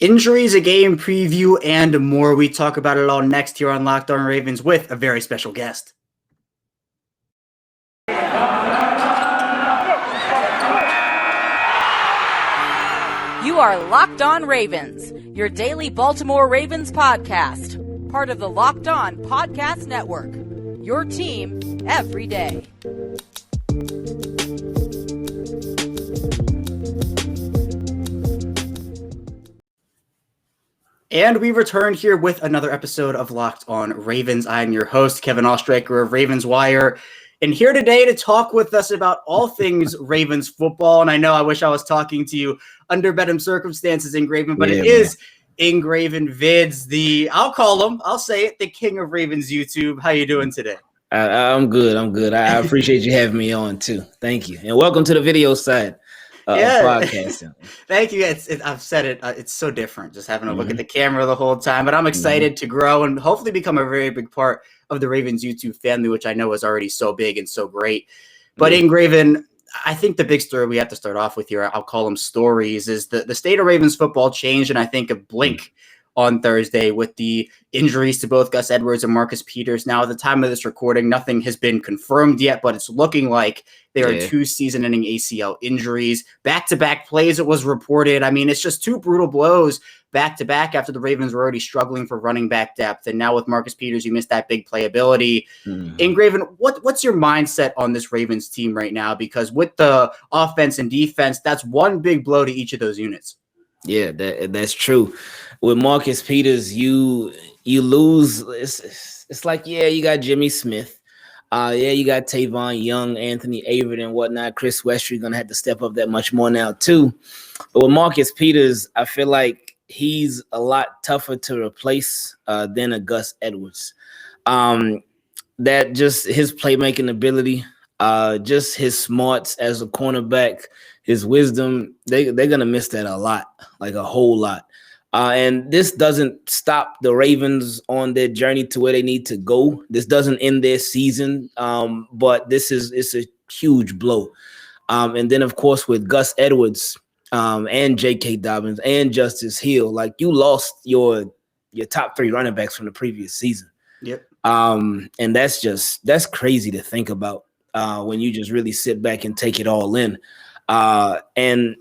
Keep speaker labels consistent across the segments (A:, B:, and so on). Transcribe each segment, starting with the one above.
A: Injuries, a game preview, and more. We talk about it all next here on Locked On Ravens with a very special guest.
B: You are Locked On Ravens, your daily Baltimore Ravens podcast, part of the Locked On Podcast Network, your team every day.
A: And we return here with another episode of Locked On Ravens. I'm your host, Kevin Oestreicher of Ravens Wire, and here today to talk with us about all things Ravens football. And I know I wish I was talking to you under better circumstances, Ingraven, but it is IngravenVids, I'll say it, the king of Ravens YouTube. How you doing today?
C: I'm good. I appreciate you having me on too. Thank you. And welcome to the video side of podcasting.
A: Thank you. I've said it. It's so different just having a look at the camera the whole time, but I'm excited to grow and hopefully become a very big part of the Ravens YouTube family, which I know is already so big and so great. But Ingraven, I think the big story we have to start off with here, I'll call them stories, is the state of Ravens football changed, and I think a blink on Thursday with the injuries to both Gus Edwards and Marcus Peters. Now, at the time of this recording, nothing has been confirmed yet, but it's looking like there are two season-ending ACL injuries. Back-to-back plays, it was reported. I mean, it's just two brutal blows back-to-back after the Ravens were already struggling for running back depth. And now with Marcus Peters, you missed that big playability. Ingraven, what's your mindset on this Ravens team right now? Because with the offense and defense, that's one big blow to each of those units.
C: Yeah, that's true. With Marcus Peters, you lose. It's like, you got Jimmy Smith. You got Tavon Young, Anthony Averett, and whatnot. Chris Westry going to have to step up that much more now, too. But with Marcus Peters, I feel like he's a lot tougher to replace than a Gus Edwards. That just his playmaking ability, just his smarts as a cornerback, his wisdom, they're going to miss that a lot, like a whole lot. And this doesn't stop the Ravens on their journey to where they need to go. This doesn't end their season, but it's a huge blow. And then, of course, with Gus Edwards and J.K. Dobbins and Justice Hill, like you lost your top three running backs from the previous season.
A: Yep.
C: And that's crazy to think about when you just really sit back and take it all in. And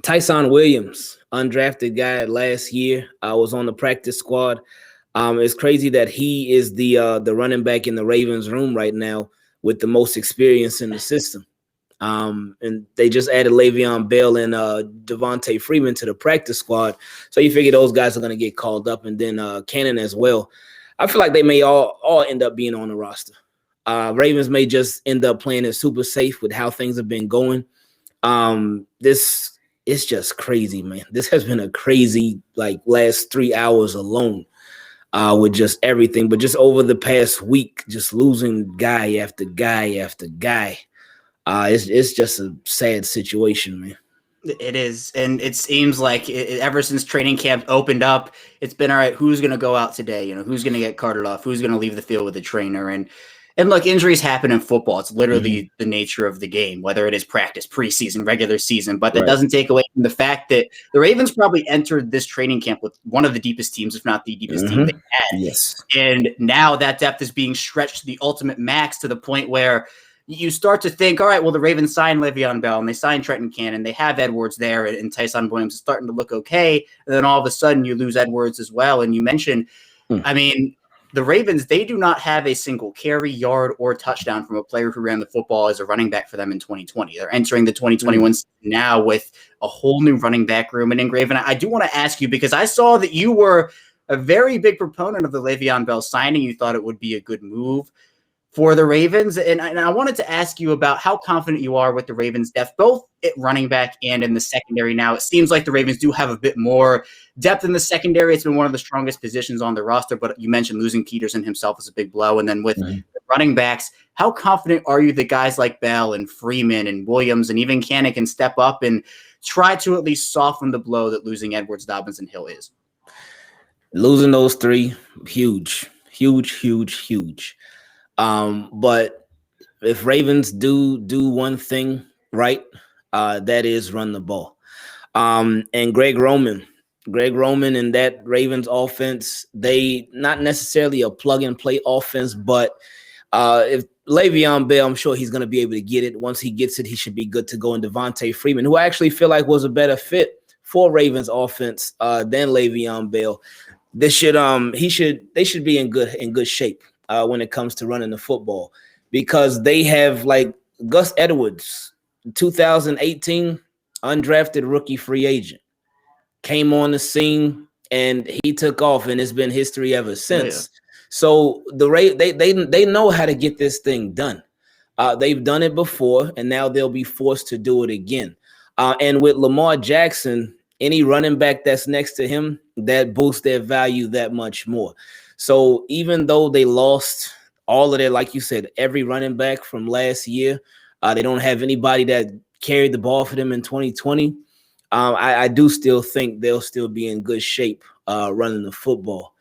C: Tyson Williams, undrafted guy last year, was on the practice squad. It's crazy that he is the running back in the Ravens room right now with the most experience in the system. And they just added Le'Veon Bell and Devontae Freeman to the practice squad. So you figure those guys are going to get called up, and then Cannon as well. I feel like they may all end up being on the roster. Ravens may just end up playing it super safe with how things have been going. It's just crazy, man. This has been a crazy last 3 hours alone with just everything. But just over the past week, just losing guy after guy after guy. It's just a sad situation, man.
A: It is. And it seems like ever since training camp opened up, it's been all right. Who's going to go out today? Who's going to get carted off? Who's going to leave the field with the trainer? And look, injuries happen in football. It's literally the nature of the game, whether it is practice, preseason, regular season. But that doesn't take away from the fact that the Ravens probably entered this training camp with one of the deepest teams, if not the deepest team they had.
C: Yes.
A: And now that depth is being stretched to the ultimate max, to the point where you start to think, all right, well, the Ravens signed Le'Veon Bell and they signed Trenton Cannon. They have Edwards there, and Tyson Williams is starting to look okay. And then all of a sudden you lose Edwards as well. And you mentioned, I mean, the Ravens, they do not have a single carry, yard, or touchdown from a player who ran the football as a running back for them in 2020. They're entering the 2021 season now with a whole new running back room. And Ingraven, I do want to ask you, because I saw that you were a very big proponent of the Le'Veon Bell signing. You thought it would be a good move for the Ravens. And I wanted to ask you about how confident you are with the Ravens' depth, both at running back and in the secondary. Now, it seems like the Ravens do have a bit more depth in the secondary. It's been one of the strongest positions on the roster, but you mentioned losing Peterson himself is a big blow. And then with the running backs, how confident are you that guys like Bell and Freeman and Williams and even Cannon can step up and try to at least soften the blow that losing Edwards, Dobbins, and Hill is?
C: Losing those three, huge. But if Ravens do one thing right, that is run the ball. And Greg Roman Greg Roman and that Ravens offense, they not necessarily a plug-and-play offense, but if Le'Veon Bell, I'm sure he's going to be able to get it. Once he gets it, he should be good to go. And Devontae Freeman, who I actually feel like was a better fit for Ravens offense than Le'Veon Bell. They should be in good shape when it comes to running the football, because they have like Gus Edwards, 2018 undrafted rookie free agent, came on the scene and he took off, and it's been history ever since. Yeah. So they know how to get this thing done. They've done it before, and now they'll be forced to do it again. And with Lamar Jackson, any running back that's next to him, that boosts their value that much more. So even though they lost all of their, like you said, every running back from last year, they don't have anybody that carried the ball for them in 2020. I do still think they'll still be in good shape running the football.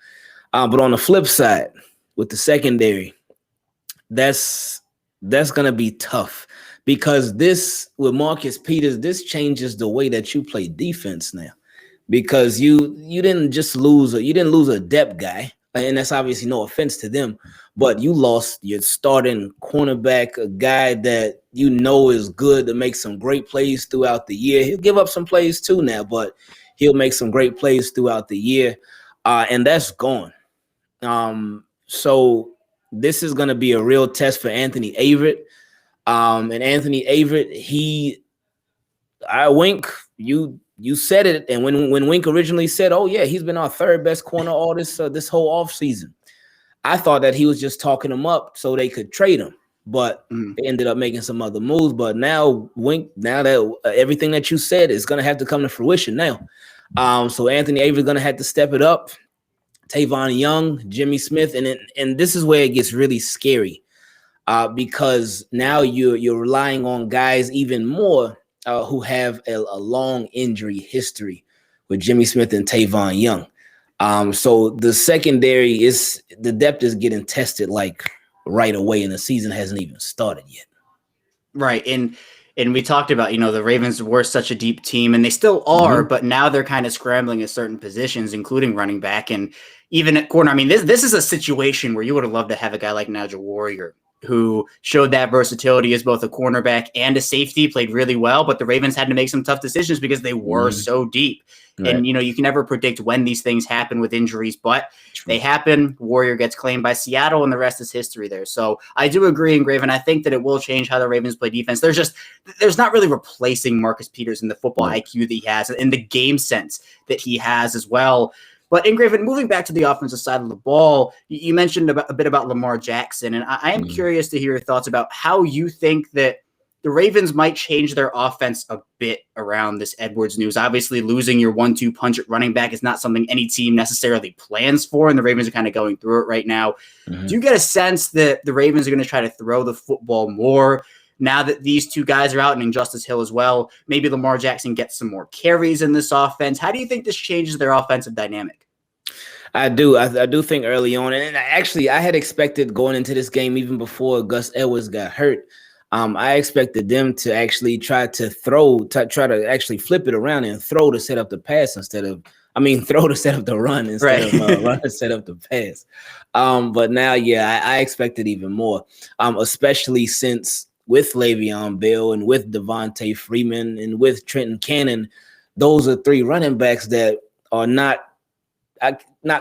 C: But on the flip side, with the secondary, that's going to be tough, because this, with Marcus Peters, this changes the way that you play defense now, because you didn't lose a depth guy, and that's obviously no offense to them, but you lost your starting cornerback, a guy that you know is good to make some great plays throughout the year. He'll give up some plays too now, but he'll make some great plays throughout the year, and that's gone. So this is going to be a real test for Anthony Averett. And Anthony Averett, Wink, you said it. And when Wink originally said, oh yeah, he's been our third best corner all this whole offseason, I thought that he was just talking him up so they could trade him, but they ended up making some other moves. But now Wink, now that everything that you said is going to have to come to fruition now. So Anthony Averett is going to have to step it up. Tavon Young, Jimmy Smith, and this is where it gets really scary, because now you're relying on guys even more who have a long injury history with Jimmy Smith and Tavon Young. So the secondary the depth is getting tested like right away, and the season hasn't even started yet.
A: Right, and we talked about, the Ravens were such a deep team, and they still are, but now they're kind of scrambling at certain positions, including running back and even at corner. I mean, this is a situation where you would have loved to have a guy like Nigel Warrior, who showed that versatility as both a cornerback and a safety, played really well, but the Ravens had to make some tough decisions because they were so deep. Right. And, you can never predict when these things happen with injuries, but they happen. Warrior gets claimed by Seattle, and the rest is history there. So I do agree, Ingraven. I think that it will change how the Ravens play defense. There's not really replacing Marcus Peters in the football IQ that he has and the game sense that he has as well. But Ingraven, moving back to the offensive side of the ball, you mentioned a bit about Lamar Jackson, and I am curious to hear your thoughts about how you think that the Ravens might change their offense a bit around this Edwards news. Obviously, losing your 1-2 punch at running back is not something any team necessarily plans for, and the Ravens are kind of going through it right now. Do you get a sense that the Ravens are going to try to throw the football more now that these two guys are out, and Justice Hill as well? Maybe Lamar Jackson gets some more carries in this offense. How do you think this changes their offensive dynamic?
C: I do think early on, and actually I had expected going into this game, even before Gus Edwards got hurt, I expected them to actually try to actually flip it around and throw to set up the pass throw to set up the run instead of run to set up the pass. But now, I expected even more, especially since with Le'Veon Bell and with Devontae Freeman and with Trenton Cannon, those are three running backs that are not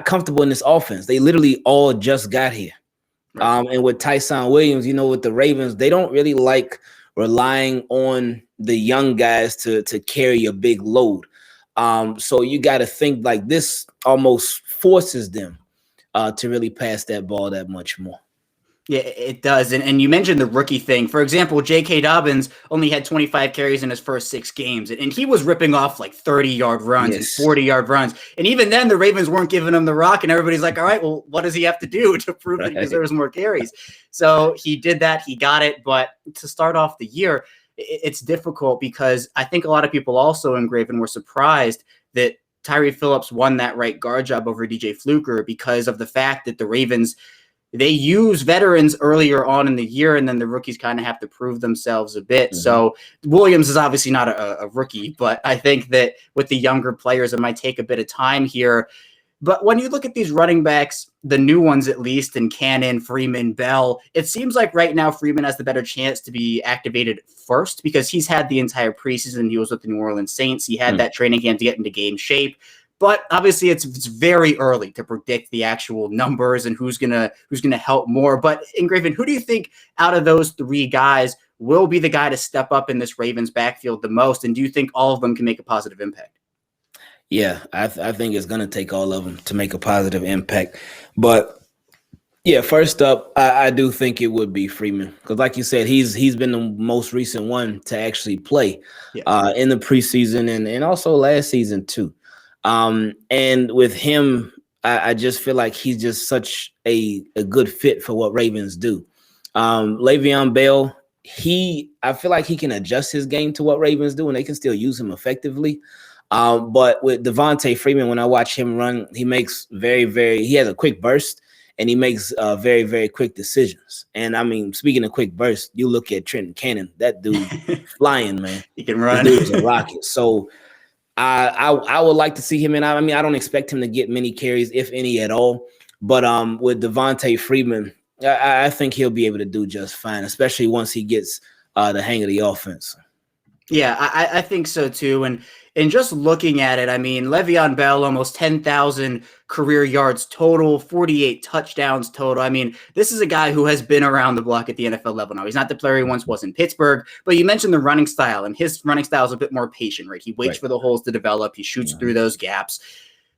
C: comfortable in this offense. They literally all just got here. And with Tyson Williams, with the Ravens, they don't really like relying on the young guys to carry a big load. So you got to think like this almost forces them to really pass that ball that much more.
A: Yeah, it does. And you mentioned the rookie thing. For example, J.K. Dobbins only had 25 carries in his first 6 games, and he was ripping off like 30-yard runs and 40-yard runs. And even then, the Ravens weren't giving him the rock, and everybody's like, all right, well, what does he have to do to prove that he deserves more carries? So he did that. He got it. But to start off the year, it's difficult because I think a lot of people also, Ingraven, were surprised that Tyree Phillips won that right guard job over DJ Fluker because of the fact that the Ravens they use veterans earlier on in the year, and then the rookies kind of have to prove themselves a bit.
C: Mm-hmm.
A: So Williams is obviously not a rookie, but I think that with the younger players, it might take a bit of time here. But when you look at these running backs, the new ones at least, in Cannon, Freeman, Bell, it seems like right now Freeman has the better chance to be activated first because he's had the entire preseason. He was with the New Orleans Saints. He had that training camp to get into game shape. But obviously, it's very early to predict the actual numbers and who's gonna help more. But Ingraven, who do you think out of those three guys will be the guy to step up in this Ravens backfield the most? And do you think all of them can make a positive impact?
C: Yeah, I think it's going to take all of them to make a positive impact. But yeah, first up, I do think it would be Freeman because, like you said, he's been the most recent one to actually play in the preseason and also last season too. And with him, I just feel like he's just such a good fit for what Ravens do. Le'Veon Bell, I feel like he can adjust his game to what Ravens do, and they can still use him effectively. But with Devontae Freeman, when I watch him run, he makes he has a quick burst and he makes very, very quick decisions. And I mean, speaking of quick burst, you look at Trenton Cannon, that dude flying, man.
A: He can run.
C: That dude's a rocket. So I would like to see him in. I mean, I don't expect him to get many carries, if any at all. But with Devontae Freeman, I think he'll be able to do just fine, especially once he gets the hang of the offense.
A: Yeah, I think so too. And just looking at it, I mean, Le'Veon Bell, almost 10,000 career yards total, 48 touchdowns total. I mean, this is a guy who has been around the block at the NFL level now. He's not the player he once was in Pittsburgh, but you mentioned the running style, and his running style is a bit more patient, right? He waits for the holes to develop. He shoots through those gaps.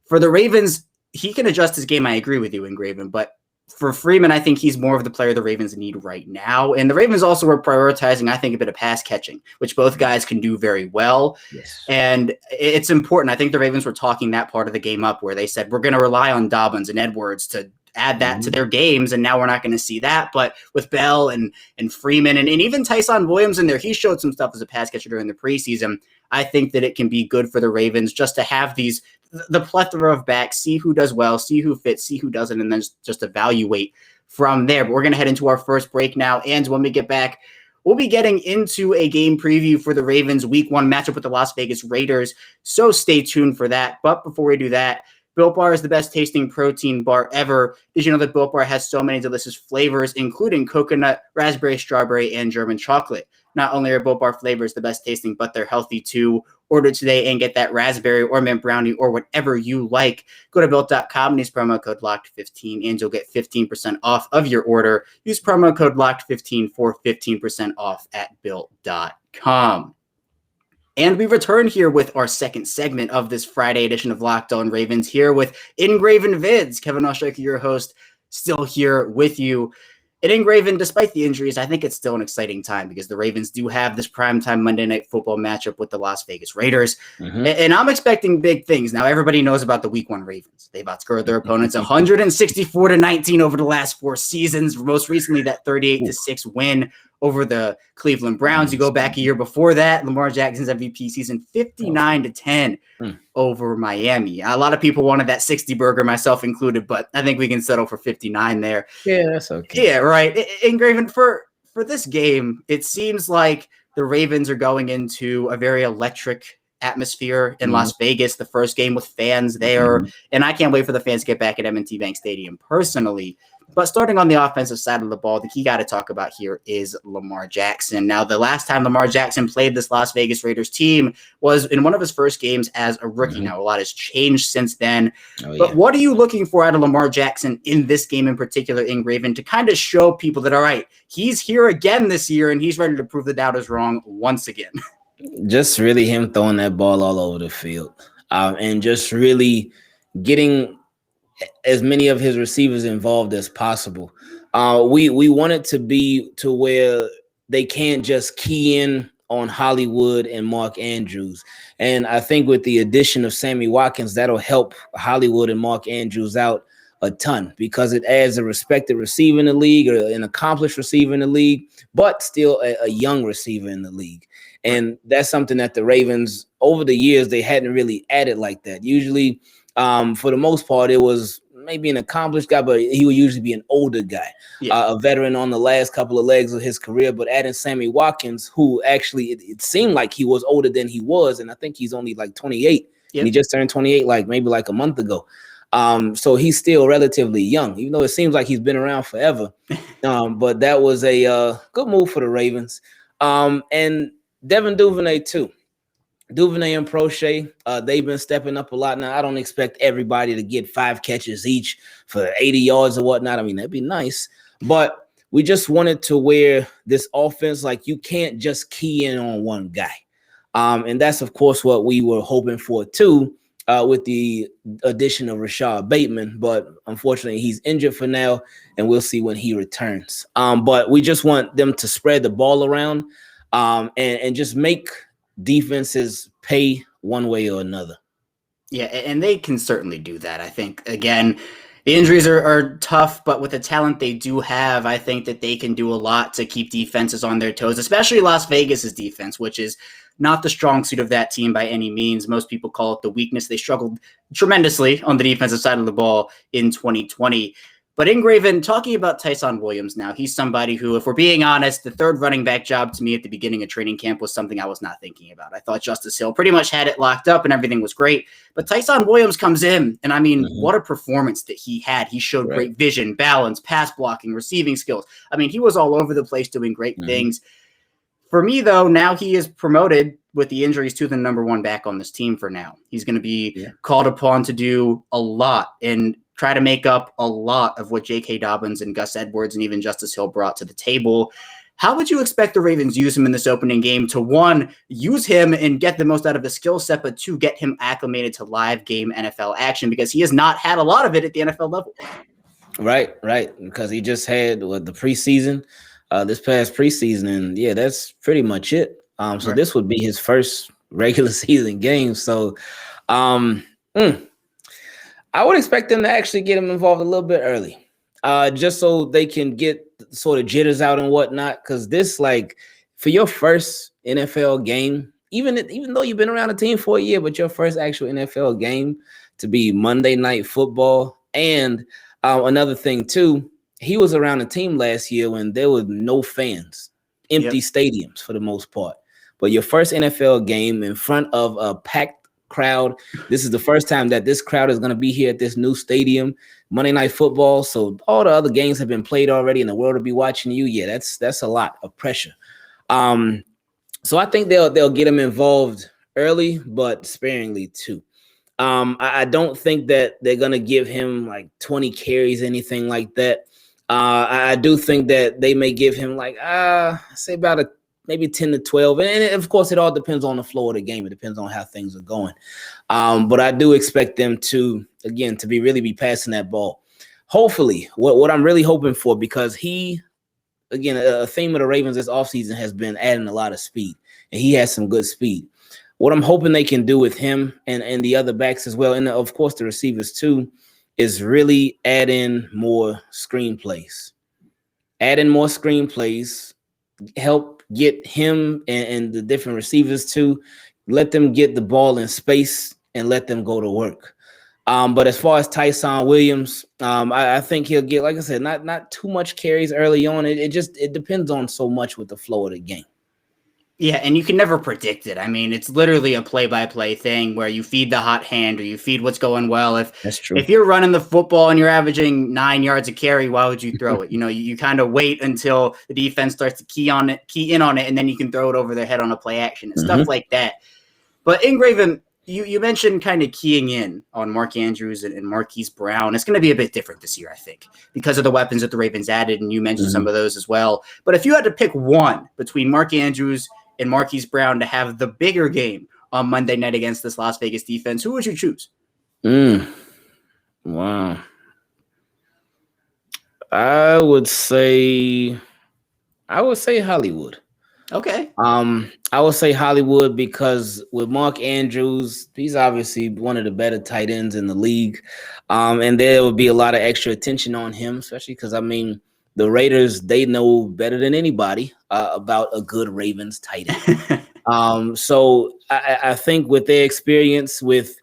A: For the Ravens, he can adjust his game. I agree with you, Ingraven, but for Freeman, I think he's more of the player the Ravens need right now. And the Ravens also were prioritizing, I think, a bit of pass catching, which both guys can do very well.
C: Yes.
A: And it's important. I think the Ravens were talking that part of the game up where they said, we're going to rely on Dobbins and Edwards to add that to their games. And now we're not going to see that. But with Bell and Freeman and even Tyson Williams in there, he showed some stuff as a pass catcher during the preseason. I think that it can be good for the Ravens just to have the plethora of backs, see who does well, see who fits, see who doesn't, and then just evaluate from there. But we're going to head into our first break now. And when we get back, we'll be getting into a game preview for the Ravens Week 1 matchup with the Las Vegas Raiders. So stay tuned for that. But before we do that, Built Bar is the best tasting protein bar ever. Did you know that Built Bar has so many delicious flavors, including coconut, raspberry, strawberry, and German chocolate? Not only are Built Bar flavors the best tasting, but they're healthy too. Order today and get that raspberry or mint brownie or whatever you like. Go to Built.com and use promo code LOCKED15 and you'll get 15% off of your order. Use promo code LOCKED15 for 15% off at Built.com. And we return here with our second segment of this Friday edition of Locked On Ravens, here with IngravenVids. Kevin Oshek, your host, still here with you. And Ingraven, despite the injuries, I think it's still an exciting time because the Ravens do have this primetime Monday Night Football matchup with the Las Vegas Raiders. And I'm expecting big things. Now, everybody knows about the Week 1 Ravens. They've outscored their opponents 164-19 over the last 4 seasons. Most recently, that 38-6 win over the Cleveland Browns. You go back a year before that, Lamar Jackson's MVP season, 59-10 over Miami. A lot of people wanted that 60 burger, myself included, but I think we can settle for 59 there.
C: Yeah, that's okay.
A: Yeah, right. Ingraven, for this game, it seems like the Ravens are going into a very electric atmosphere in Las Vegas, the first game with fans there. And I can't wait for the fans to get back at M&T Bank Stadium personally. But starting on the offensive side of the ball, the key guy to talk about here is Lamar Jackson. Now, the last time Lamar Jackson played this Las Vegas Raiders team was in one of his first games as a rookie. Now, a lot has changed since then. But what are you looking for out of Lamar Jackson in this game in particular, Ingraven, to kind of show people that, all right, he's here again this year and he's ready to prove the doubters wrong once again?
C: Just really him throwing that ball all over the field and just really getting as many of his receivers involved as possible. We want it to be to where they can't just key in on Hollywood and Mark Andrews. And I think with the addition of Sammy Watkins, that'll help Hollywood and Mark Andrews out a ton because it adds a respected receiver in the league or an accomplished receiver in the league, but still a young receiver in the league. And that's something that the Ravens, over the years, they hadn't really added like that. Usually, for the most part, it was maybe an accomplished guy, but he would usually be an older guy, a veteran on the last couple of legs of his career. But adding Sammy Watkins, who actually it seemed like he was older than he was, and I think he's only like 28, and he just turned 28 maybe a month ago. So he's still relatively young, even though it seems like he's been around forever. But that was a good move for the Ravens. And Devin Duvernay too. Duvernay and Prochet, they've been stepping up a lot. Now, I don't expect everybody to get 5 catches each for 80 yards or whatnot. I mean, that'd be nice. But we just wanted to where this offense, like, you can't just key in on one guy. And that's, of course, what we were hoping for, too, with the addition of Rashad Bateman. But unfortunately, he's injured for now, and we'll see when he returns. But we just want them to spread the ball around and just make defenses pay one way or another.
A: Yeah, and they can certainly do that. I think, again, the injuries are tough, but with the talent they do have, I think that they can do a lot to keep defenses on their toes, especially Las Vegas's defense, which is not the strong suit of that team by any means. Most people call it the weakness. They struggled tremendously on the defensive side of the ball in 2020. But Ingraven, talking about Tyson Williams now, he's somebody who, if we're being honest, the third running back job to me at the beginning of training camp was something I was not thinking about. I thought Justice Hill pretty much had it locked up and everything was great. But Tyson Williams comes in, and I mean, what a performance that he had. He showed great vision, balance, pass blocking, receiving skills. I mean, he was all over the place doing great things. For me, though, now he is promoted with the injuries to the number 1 back on this team for now. He's going to be called upon to do a lot and try to make up a lot of what J.K. Dobbins and Gus Edwards and even Justice Hill brought to the table. How would you expect the Ravens use him in this opening game to, 1, use him and get the most out of his skill set, but 2, get him acclimated to live game NFL action, because he has not had a lot of it at the NFL level?
C: Right. Because he just had the preseason, this past preseason, and that's pretty much it. So this would be his first regular season game. So I would expect them to actually get him involved a little bit early, just so they can get sort of jitters out and whatnot. Because this, for your first NFL game, even though you've been around the team for a year, but your first actual NFL game to be Monday Night Football. And another thing, too, he was around the team last year when there were no fans, empty stadiums for the most part. But your first NFL game in front of a packed crowd. This is the first time that this crowd is going to be here at this new stadium, Monday Night Football. So all the other games have been played already, and the world will be watching you. That's a lot of pressure. So I think they'll get him involved early, but sparingly too. I don't think that they're going to give him 20 carries, anything like that. I do think that they may give him say about maybe 10 to 12. And of course, it all depends on the flow of the game. It depends on how things are going. But I do expect them to really be passing that ball. Hopefully, what I'm really hoping for, because a theme of the Ravens this offseason has been adding a lot of speed, and he has some good speed. What I'm hoping they can do with him and the other backs as well, and of course the receivers too, is really add in more screenplays. Help get him and the different receivers to let them get the ball in space and let them go to work. But as far as Tyson Williams, I think he'll get, like I said, not too much carries early on. It depends on so much with the flow of the game.
A: Yeah, and you can never predict it. I mean, it's literally a play-by-play thing where you feed the hot hand or you feed what's going well.
C: That's true.
A: If you're running the football and you're averaging 9 yards a carry, why would you throw it? You kind of wait until the defense starts to key in on it, and then you can throw it over their head on a play action and stuff like that. But Ingraven, you mentioned kind of keying in on Mark Andrews and Marquise Brown. It's going to be a bit different this year, I think, because of the weapons that the Ravens added, and you mentioned some of those as well. But if you had to pick one between Mark Andrews and Marquise Brown to have the bigger game on Monday night against this Las Vegas defense, who would you choose?
C: Wow. I would say Hollywood.
A: Okay.
C: I would say Hollywood because with Mark Andrews, he's obviously one of the better tight ends in the league. And there would be a lot of extra attention on him, especially because, the Raiders, they know better than anybody about a good Ravens tight end. So I think with their experience with,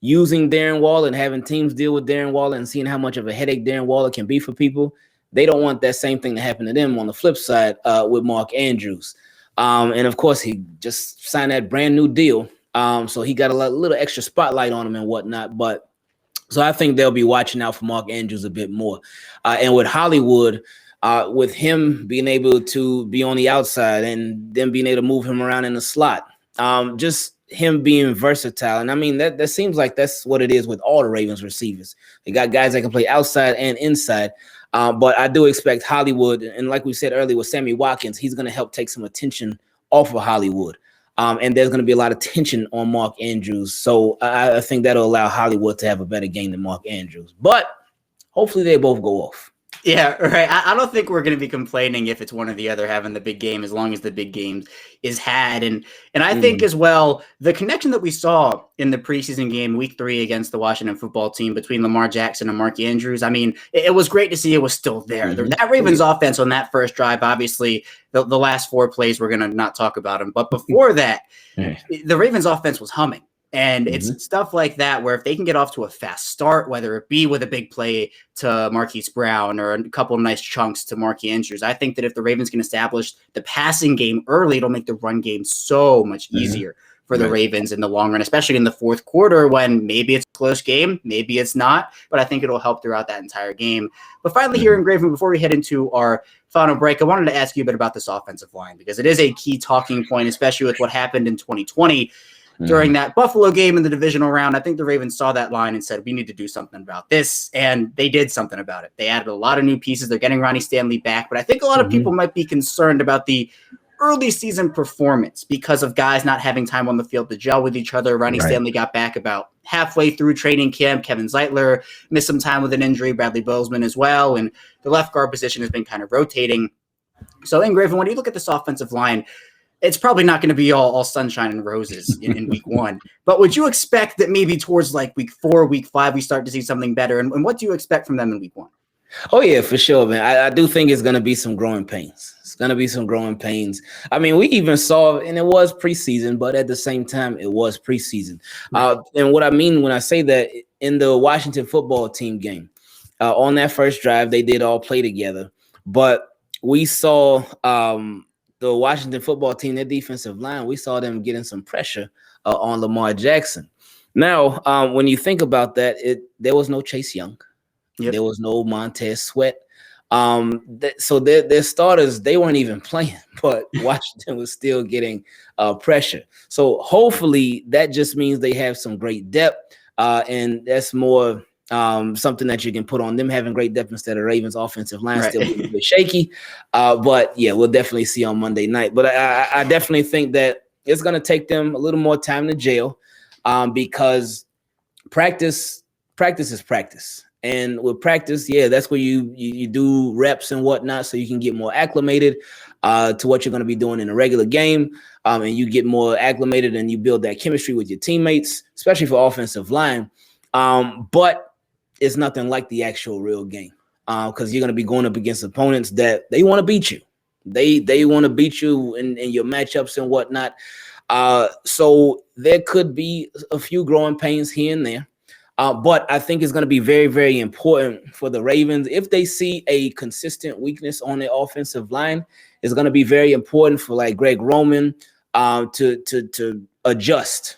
C: using Darren Waller and having teams deal with Darren Waller and seeing how much of a headache Darren Waller can be for people. They don't want that same thing to happen to them on the flip side with Mark Andrews. And of course, he just signed that brand new deal. So he got a little extra spotlight on him and whatnot. But so I think they'll be watching out for Mark Andrews a bit more. And with Hollywood, with him being able to be on the outside and then being able to move him around in the slot, just him being versatile. And I mean, that seems like that's what it is with all the Ravens receivers. They got guys that can play outside and inside. But I do expect Hollywood, and like we said earlier with Sammy Watkins, he's going to help take some attention off of Hollywood. And there's going to be a lot of tension on Mark Andrews. So I think that'll allow Hollywood to have a better game than Mark Andrews. But hopefully they both go off.
A: Yeah, right. I don't think we're going to be complaining if it's one or the other having the big game, as long as the big game is had. And I think as well, the connection that we saw in the preseason game, week 3 against the Washington football team between Lamar Jackson and Mark Andrews, I mean, it was great to see it was still there. That Ravens offense on that first drive, obviously, the last 4 plays, we're going to not talk about them. But before that, the Ravens offense was humming. And it's stuff like that where if they can get off to a fast start, whether it be with a big play to Marquise Brown or a couple of nice chunks to Mark Andrews, I think that if the Ravens can establish the passing game early, it'll make the run game so much easier for the Ravens in the long run, especially in the fourth quarter when maybe it's a close game, maybe it's not, but I think it'll help throughout that entire game. But finally here in Graven, before we head into our final break, I wanted to ask you a bit about this offensive line because it is a key talking point, especially with what happened in 2020. During that Buffalo game in the divisional round, I think the Ravens saw that line and said, we need to do something about this. And they did something about it. They added a lot of new pieces. They're getting Ronnie Stanley back. But I think a lot of people might be concerned about the early season performance because of guys not having time on the field to gel with each other. Ronnie Stanley got back about halfway through training camp. Kevin Zeitler missed some time with an injury. Bradley Bozeman as well. And the left guard position has been kind of rotating. So, Ingraven, when you look at this offensive line, it's probably not going to be all sunshine and roses in week 1. But would you expect that maybe towards like week 4, week 5, we start to see something better? And what do you expect from them in week 1?
C: Oh, yeah, for sure, man. I do think it's going to be some growing pains. It's going to be some growing pains. I mean, we even saw, and it was preseason, but at the same time, it was preseason. And what I mean when I say that, in the Washington football team game, on that first drive, they did all play together. But we saw the Washington football team, their defensive line, we saw them getting some pressure on Lamar Jackson. Now, when you think about that, there was no Chase Young. There was no Montez Sweat. So their starters, they weren't even playing, but Washington was still getting pressure. So hopefully that just means they have some great depth, and that's more something that you can put on them having great depth instead of Ravens offensive line still being a bit shaky. But yeah, we'll definitely see on Monday night. But I definitely think that it's going to take them a little more time to gel because practice is practice. And with practice, that's where you do reps and whatnot so you can get more acclimated to what you're going to be doing in a regular game. And you get more acclimated and you build that chemistry with your teammates, especially for offensive line. But it's nothing like the actual real game because you're going to be going up against opponents that they want to beat you. They want to beat you in your matchups and whatnot. So there could be a few growing pains here and there. But I think it's going to be very, very important for the Ravens. If they see a consistent weakness on the offensive line, it's going to be very important for like Greg Roman to adjust,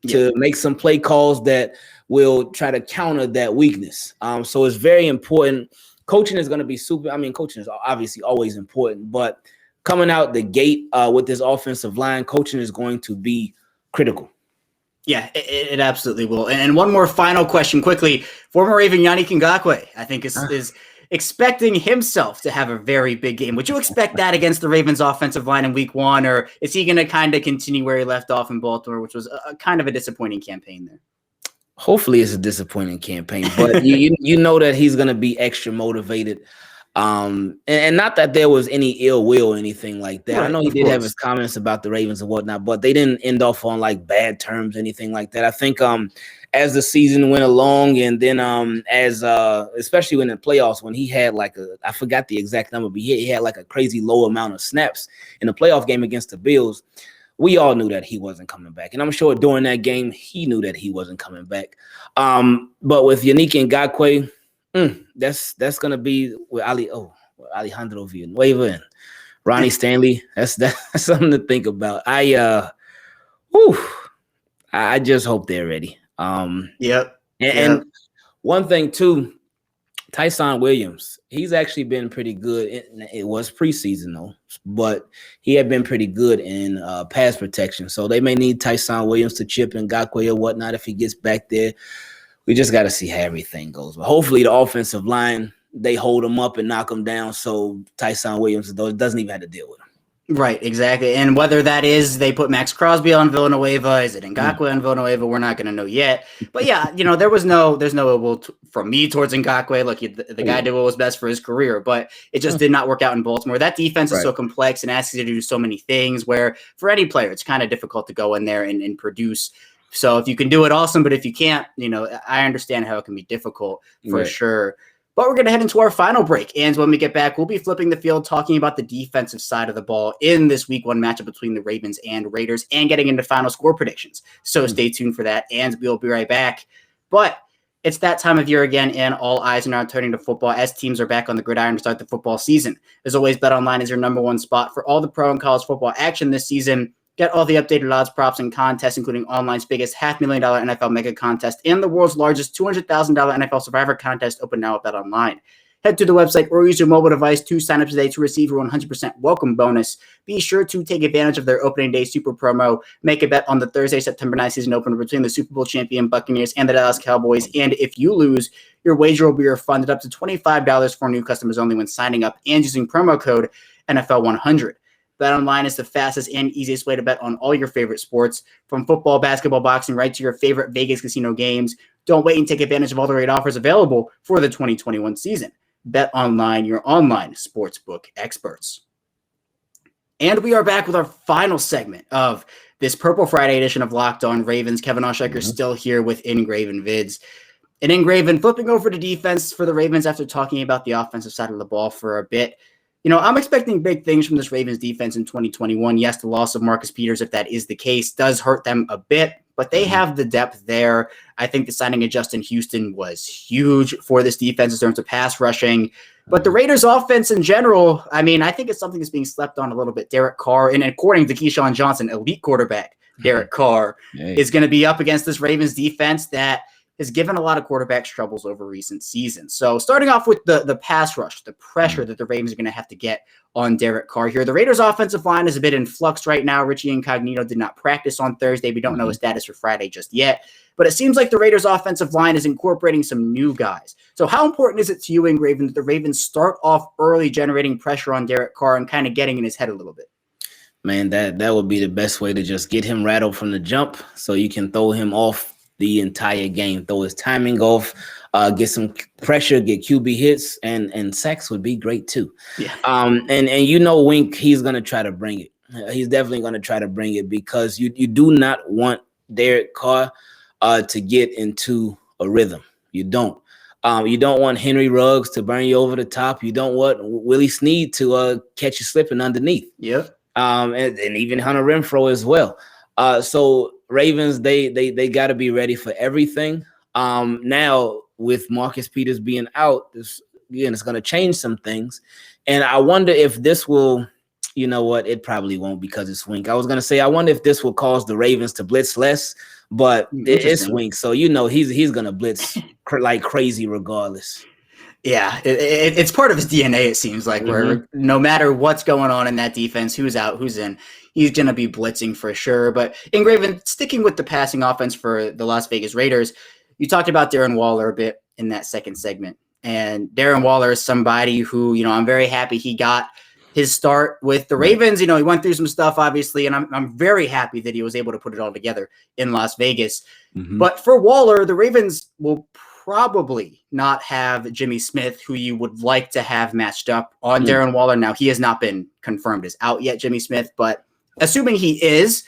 C: to make some play calls that will try to counter that weakness. So it's very important. Coaching is going to be coaching is obviously always important, but coming out the gate with this offensive line, coaching is going to be critical.
A: Yeah, it absolutely will. And one more final question quickly. Former Raven Yannick Ngakoue, I think, is expecting himself to have a very big game. Would you expect that against the Ravens offensive line in week 1, or is he going to kind of continue where he left off in Baltimore, which was a kind of a disappointing campaign there?
C: Hopefully it's a disappointing campaign, but you know that he's going to be extra motivated. And not that there was any ill will or anything like that. Right, I know he did have his comments about the Ravens and whatnot, but they didn't end off on like bad terms, anything like that. I think as the season went along, and then especially when in the playoffs, when he had I forgot the exact number, but he had like a crazy low amount of snaps in the playoff game against the Bills. we all knew that he wasn't coming back. And I'm sure during that game, he knew that he wasn't coming back. But with Yannick Ngakoue, that's going to be with Alejandro Villanueva and Ronnie Stanley. That's something to think about. I just hope they're ready. And one thing too, Tyson Williams, he's actually been pretty good. It was preseason though, but he had been pretty good in pass protection. So they may need Tyson Williams to chip Ngakoue or whatnot if he gets back there. We just got to see how everything goes. But hopefully the offensive line, they hold him up and knock him down so Tyson Williams doesn't even have to deal with him.
A: Right, exactly. And whether that is they put Max Crosby on Villanueva, is it Ngakoue on Villanueva, we're not going to know yet. But yeah, there's no will from me towards Ngakoue. Look, the guy did what was best for his career, but it just did not work out in Baltimore. That defense is so complex and asks you to do so many things where for any player, it's kind of difficult to go in there and produce. So if you can do it, awesome. But if you can't, I understand how it can be difficult for sure. But we're going to head into our final break. And when we get back, we'll be flipping the field, talking about the defensive side of the ball in this week 1 matchup between the Ravens and Raiders and getting into final score predictions. So stay tuned for that. And we'll be right back. But it's that time of year again, and all eyes are now turning to football as teams are back on the gridiron to start the football season. As always, BetOnline is your number 1 spot for all the pro and college football action this season. Get all the updated odds, props, and contests, including online's biggest $500,000 NFL mega contest and the world's largest $200,000 NFL Survivor contest open now at BetOnline. Head to the website or use your mobile device to sign up today to receive your 100% welcome bonus. Be sure to take advantage of their opening day super promo. Make a bet on the Thursday, September 9th season opener between the Super Bowl champion Buccaneers and the Dallas Cowboys. And if you lose, your wager will be refunded up to $25 for new customers only when signing up and using promo code NFL100. BetOnline is the fastest and easiest way to bet on all your favorite sports, from football, basketball, boxing, right to your favorite Vegas casino games. Don't wait and take advantage of all the great offers available for the 2021 season. BetOnline, your online sportsbook experts. And we are back with our final segment of this Purple Friday edition of Locked On Ravens. Kevin Osheiker still here with IngravenVids. And Ingraven, flipping over to defense for the Ravens after talking about the offensive side of the ball for a bit. I'm expecting big things from this Ravens defense in 2021. Yes, the loss of Marcus Peters, if that is the case, does hurt them a bit, but they have the depth there. I think the signing of Justin Houston was huge for this defense in terms of pass rushing. But the Raiders offense in general, I think it's something that's being slept on a little bit. Derek Carr, and according to Keyshawn Johnson, elite quarterback Derek Carr, is going to be up against this Ravens defense that has given a lot of quarterbacks troubles over recent seasons. So starting off with the pass rush, the pressure that the Ravens are going to have to get on Derek Carr here. The Raiders offensive line is a bit in flux right now. Richie Incognito did not practice on Thursday. We don't know his status for Friday just yet. But it seems like the Raiders offensive line is incorporating some new guys. So how important is it to you, Ingraven, that the Ravens start off early generating pressure on Derek Carr and kind of getting in his head a little bit?
C: Man, that would be the best way to just get him rattled from the jump so you can throw him off the entire game, throw his timing off, get some pressure, get QB hits, and sacks would be great too. Yeah. And Wink, he's gonna try to bring it. He's definitely gonna try to bring it because you do not want Derek Carr to get into a rhythm. You don't. You don't want Henry Ruggs to burn you over the top. You don't want Willie Snead to catch you slipping underneath.
A: Yeah.
C: And even Hunter Renfrow as well. So Ravens, they got to be ready for everything. Now with Marcus Peters being out, it's going to change some things. And I wonder if this will, it probably won't because it's Wink. I was going to say, I wonder if this will cause the Ravens to blitz less, but it's Wink. So, he's going to blitz like crazy regardless.
A: Yeah, it's part of his DNA, it seems like, where no matter what's going on in that defense, who's out, who's in, he's going to be blitzing for sure. But Ingraven, sticking with the passing offense for the Las Vegas Raiders, you talked about Darren Waller a bit in that second segment. And Darren Waller is somebody who, I'm very happy he got his start with the Ravens. He went through some stuff, obviously, and I'm very happy that he was able to put it all together in Las Vegas. But for Waller, the Ravens will probably not have Jimmy Smith, who you would like to have matched up on Darren Waller. Now, he has not been confirmed as out yet, Jimmy Smith, but assuming he is,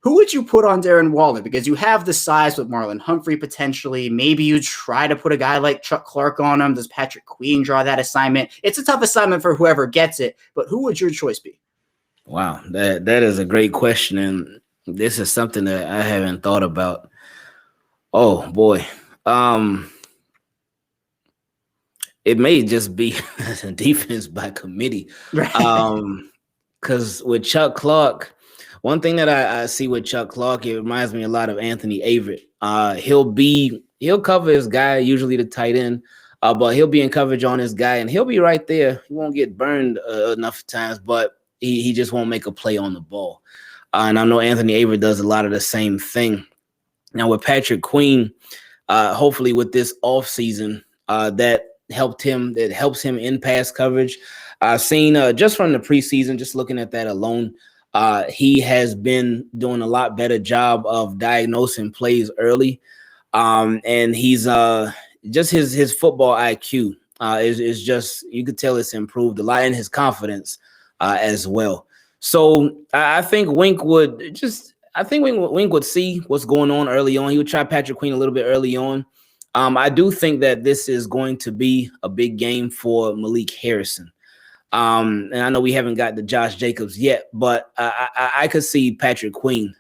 A: who would you put on Darren Waller? Because you have the size with Marlon Humphrey potentially. Maybe you try to put a guy like Chuck Clark on him. Does Patrick Queen draw that assignment? It's a tough assignment for whoever gets it, but who would your choice be?
C: Wow, that is a great question, and this is something that I haven't thought about. Oh boy, um, it may just be defense by committee.
A: Right.
C: Because with Chuck Clark, one thing that I see with Chuck Clark, it reminds me a lot of Anthony Averett. He'll cover his guy, usually the tight end, but he'll be in coverage on his guy, and he'll be right there. He won't get burned enough times, but he just won't make a play on the ball. And I know Anthony Averett does a lot of the same thing. Now with Patrick Queen, hopefully with this offseason, that helps him in pass coverage. I've seen just from the preseason, just looking at that alone, he has been doing a lot better job of diagnosing plays early. And he's just his football IQ is just, you could tell it's improved a lot, and his confidence as well. So I think Wink would see what's going on early on. He would try Patrick Queen a little bit early on. I do think that this is going to be a big game for Malik Harrison. And I know we haven't got to Josh Jacobs yet, but I could see Patrick Queen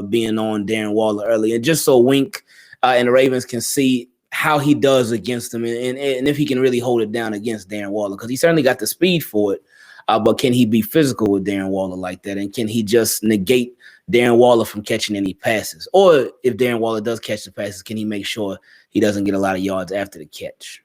C: being on Darren Waller early, and just so Wink and the Ravens can see how he does against him, and if he can really hold it down against Darren Waller, because he certainly got the speed for it. But can he be physical with Darren Waller like that? And can he just negate Darren Waller from catching any passes? Or if Darren Waller does catch the passes, can he make sure he doesn't get a lot of yards after the catch?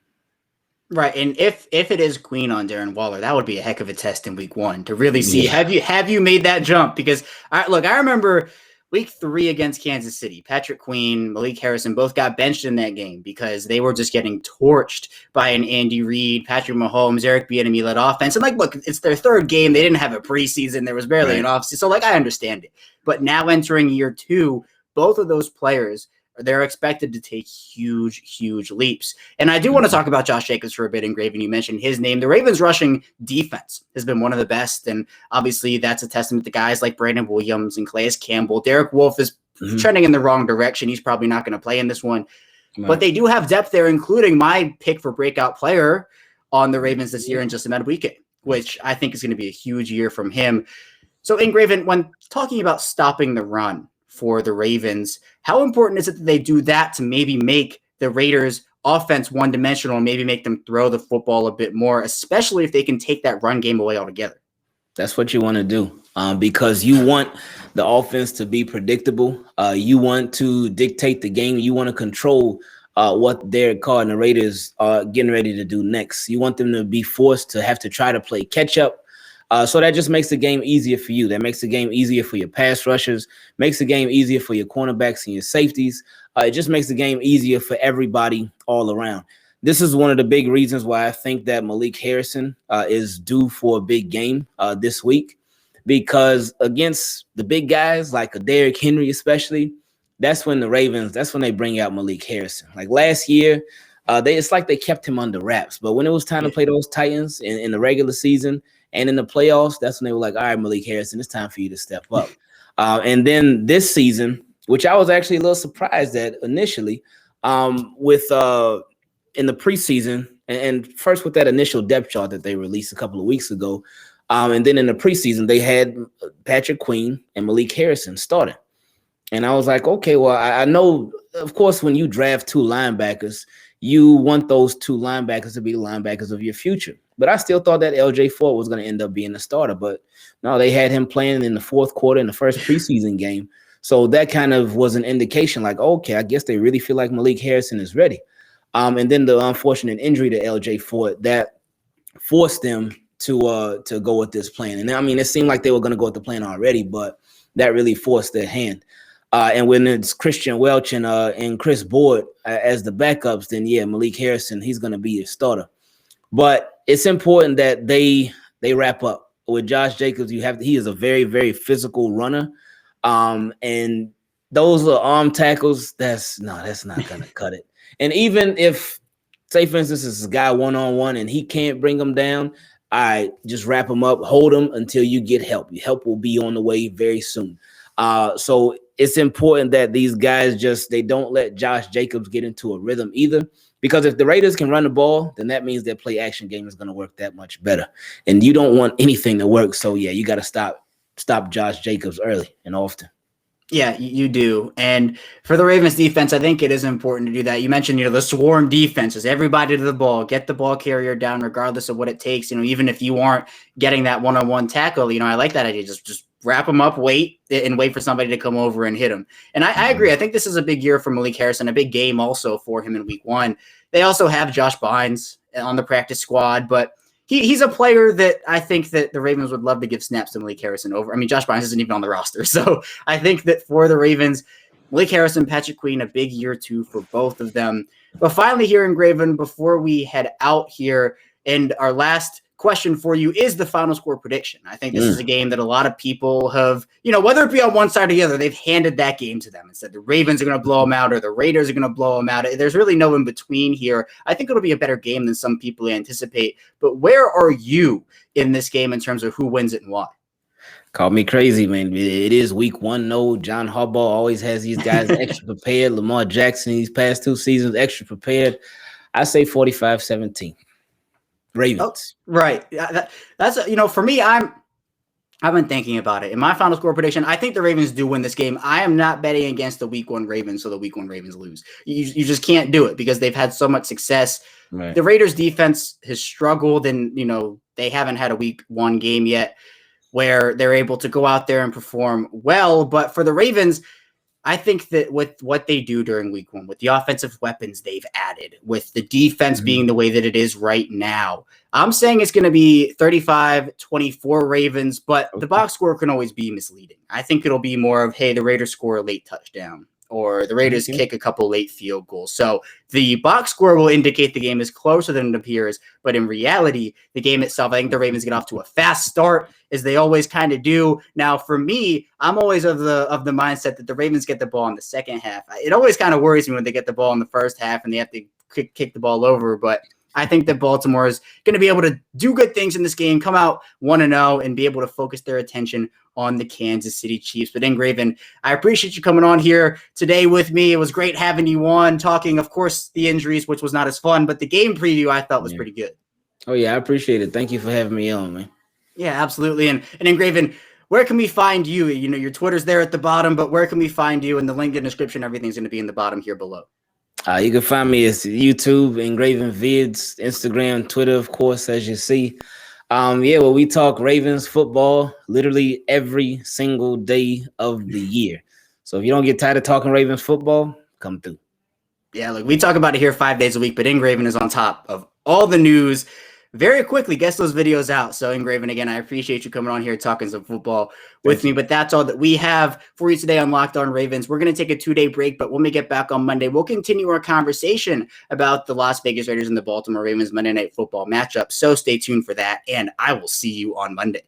A: Right, and if it is Queen on Darren Waller, that would be a heck of a test in week 1 to really see have you made that jump? Because I remember week 3 against Kansas City, Patrick Queen, Malik Harrison both got benched in that game because they were just getting torched by an Andy Reid, Patrick Mahomes, Eric Bieniemy led offense. And look, it's their 3rd game. They didn't have a preseason. There was barely an offseason. So I understand it. But now entering year 2, both of those players, they're expected to take huge leaps. And I do want to talk about Josh Jacobs for a bit. Ingraven, you mentioned his name. The Ravens rushing defense has been one of the best. And obviously that's a testament to guys like Brandon Williams and Calais Campbell. Derek Wolfe is trending in the wrong direction. He's probably not going to play in this one. Right. But they do have depth there, including my pick for breakout player on the Ravens this year in just about a weekend, which I think is going to be a huge year from him. So Ingraven, when talking about stopping the run for the Ravens, how important is it that they do that to maybe make the Raiders offense one-dimensional and maybe make them throw the football a bit more, especially if they can take that run game away altogether?
C: That's what you want to do because you want the offense to be predictable. You want to dictate the game. You want to control what Derek Carr and the Raiders are getting ready to do next. You want them to be forced to have to try to play catch-up. So that just makes the game easier for you. That makes the game easier for your pass rushers, makes the game easier for your cornerbacks and your safeties. It just makes the game easier for everybody all around. This is one of the big reasons why I think that Malik Harrison is due for a big game this week, because against the big guys like a Derrick Henry especially, that's when they bring out Malik Harrison. Like last year, it's like they kept him under wraps. But when it was time to play those Titans in the regular season, and in the playoffs, that's when they were like, all right, Malik Harrison, it's time for you to step up. And then this season, which I was actually a little surprised at initially, in the preseason, and first with that initial depth chart that they released a couple of weeks ago, and then in the preseason, they had Patrick Queen and Malik Harrison starting. And I was like, okay, well, I know, of course, when you draft 2 linebackers, you want those 2 linebackers to be the linebackers of your future. But I still thought that LJ Ford was going to end up being the starter. But no, they had him playing in the 4th quarter in the first preseason game. So that kind of was an indication like, okay, I guess they really feel like Malik Harrison is ready. And then the unfortunate injury to LJ Ford that forced them to go with this plan. And I mean, it seemed like they were going to go with the plan already, but that really forced their hand. And when it's Christian Welch and Chris Board as the backups, then yeah, Malik Harrison, he's going to be your starter. But it's important that they wrap up. With Josh Jacobs, he is a very, very physical runner. And those are arm tackles. That's not going to cut it. And even if, say, for instance, it's a guy one-on-one and he can't bring him down, I just wrap him up, hold him until you get help. Help will be on the way very soon. So it's important that these guys they don't let Josh Jacobs get into a rhythm either. Because if the Raiders can run the ball, then that means their play action game is going to work that much better. And you don't want anything to work. So, yeah, you got to stop stop Josh Jacobs early and often.
A: Yeah, you do. And for the Ravens defense, I think it is important to do that. You mentioned, the swarm defenses, everybody to the ball, get the ball carrier down regardless of what it takes. Even if you aren't getting that one-on-one tackle, I like that idea. Just wrap them up, wait for somebody to come over and hit them. And I agree. I think this is a big year for Malik Harrison, a big game also for him in week 1. They also have Josh Bynes on the practice squad, but he's a player that I think that the Ravens would love to give snaps to Malik Harrison over. I mean, Josh Bynes isn't even on the roster. So I think that for the Ravens, Malik Harrison, Patrick Queen, a big year 2 for both of them. But finally here in Graven, before we head out here, and our last question for you is the final score prediction. I think this is a game that a lot of people have, whether it be on one side or the other, they've handed that game to them and said the Ravens are going to blow them out or the Raiders are going to blow them out. There's really no in between here. I think it'll be a better game than some people anticipate. But where are you in this game in terms of who wins it and why?
C: Call me crazy, man. It is week 1. No, John Harbaugh always has these guys extra prepared. Lamar Jackson, these past 2 seasons, extra prepared. I say 45-17. Ravens.
A: Oh, right. That's for me, I've been thinking about it. In my final score prediction, I think the Ravens do win this game. I am not betting against the week 1 Ravens, so the week 1 Ravens lose. You just can't do it because they've had so much success. Right. The Raiders defense has struggled, and they haven't had a week 1 game yet where they're able to go out there and perform well. But for the Ravens, I think that with what they do during week 1, with the offensive weapons they've added, with the defense being the way that it is right now, I'm saying it's going to be 35-24 Ravens, but the box score can always be misleading. I think it'll be more of, hey, the Raiders score a late touchdown or the Raiders kick a couple late field goals. So the box score will indicate the game is closer than it appears, but in reality, the game itself, I think the Ravens get off to a fast start, as they always kind of do. Now, for me, I'm always of the mindset that the Ravens get the ball in the second half. It always kind of worries me when they get the ball in the first half and they have to kick the ball over, but I think that Baltimore is going to be able to do good things in this game, come out 1-0, and be able to focus their attention on the Kansas City Chiefs. But Ingraven, I appreciate you coming on here today with me. It was great having you on, talking, of course, the injuries, which was not as fun, but the game preview I thought was pretty good.
C: Oh, yeah, I appreciate it. Thank you for having me on, man.
A: Yeah, absolutely. And Ingraven, where can we find you? Your Twitter's there at the bottom, but where can we find you? And the link in the description, everything's going to be in the bottom here below.
C: You can find me at YouTube, IngravenVids, Instagram, Twitter, of course, as you see. We talk Ravens football literally every single day of the year. So if you don't get tired of talking Ravens football, come through.
A: Yeah, look, we talk about it here 5 days a week, but Ingraven is on top of all the news. Very quickly, gets those videos out. So Ingraven, again, I appreciate you coming on here talking some football with me. But that's all that we have for you today on Locked On Ravens. We're going to take a 2-day break, but when we get back on Monday, we'll continue our conversation about the Las Vegas Raiders and the Baltimore Ravens Monday Night Football matchup. So stay tuned for that, and I will see you on Monday.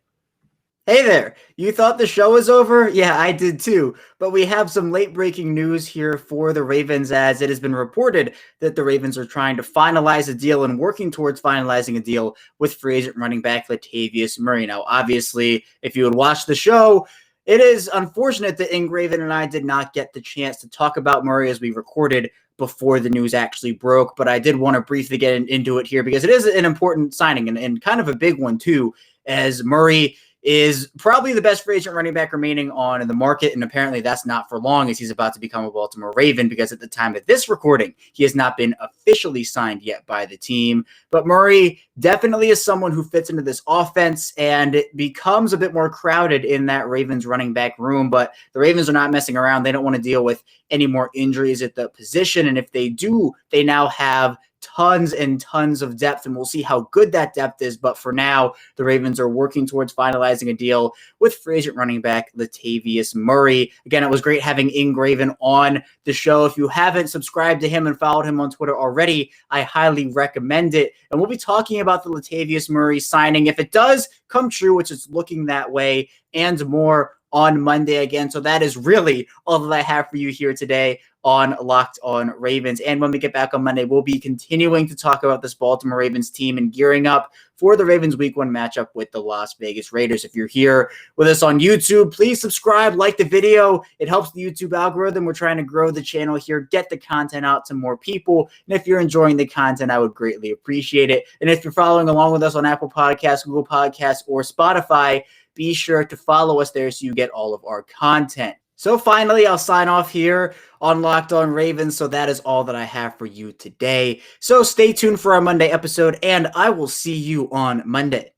A: Hey there, you thought the show was over? Yeah, I did too. But we have some late breaking news here for the Ravens, as it has been reported that the Ravens are trying to finalize a deal and working towards finalizing a deal with free agent running back Latavius Murray. Now, obviously, if you had watched the show, it is unfortunate that Ingraven and I did not get the chance to talk about Murray as we recorded before the news actually broke. But I did want to briefly get into it here because it is an important signing and kind of a big one too, as Murray is probably the best free agent running back remaining on the market, and apparently that's not for long, as he's about to become a Baltimore Raven, because at the time of this recording, he has not been officially signed yet by the team. But Murray definitely is someone who fits into this offense, and it becomes a bit more crowded in that Ravens running back room, but the Ravens are not messing around. They don't want to deal with any more injuries at the position, and if they do, they now have tons and tons of depth, and we'll see how good that depth is. But for now, the Ravens are working towards finalizing a deal with free agent running back Latavius Murray. Again, it was great having Ingraven on the show. If you haven't subscribed to him and followed him on Twitter already, I highly recommend it. And we'll be talking about the Latavius Murray signing, if it does come true, which is looking that way, and more on Monday again. So that is really all that I have for you here today on Locked On Ravens. And when we get back on Monday, we'll be continuing to talk about this Baltimore Ravens team and gearing up for the Ravens Week 1 matchup with the Las Vegas Raiders. If you're here with us on YouTube, please subscribe, like the video. It helps the YouTube algorithm. We're trying to grow the channel here, get the content out to more people. And if you're enjoying the content, I would greatly appreciate it. And if you're following along with us on Apple Podcasts, Google Podcasts, or Spotify, Be sure to follow us there so you get all of our content. So finally, I'll sign off here on Locked On Ravens. So that is all that I have for you today. So stay tuned for our Monday episode, and I will see you on Monday.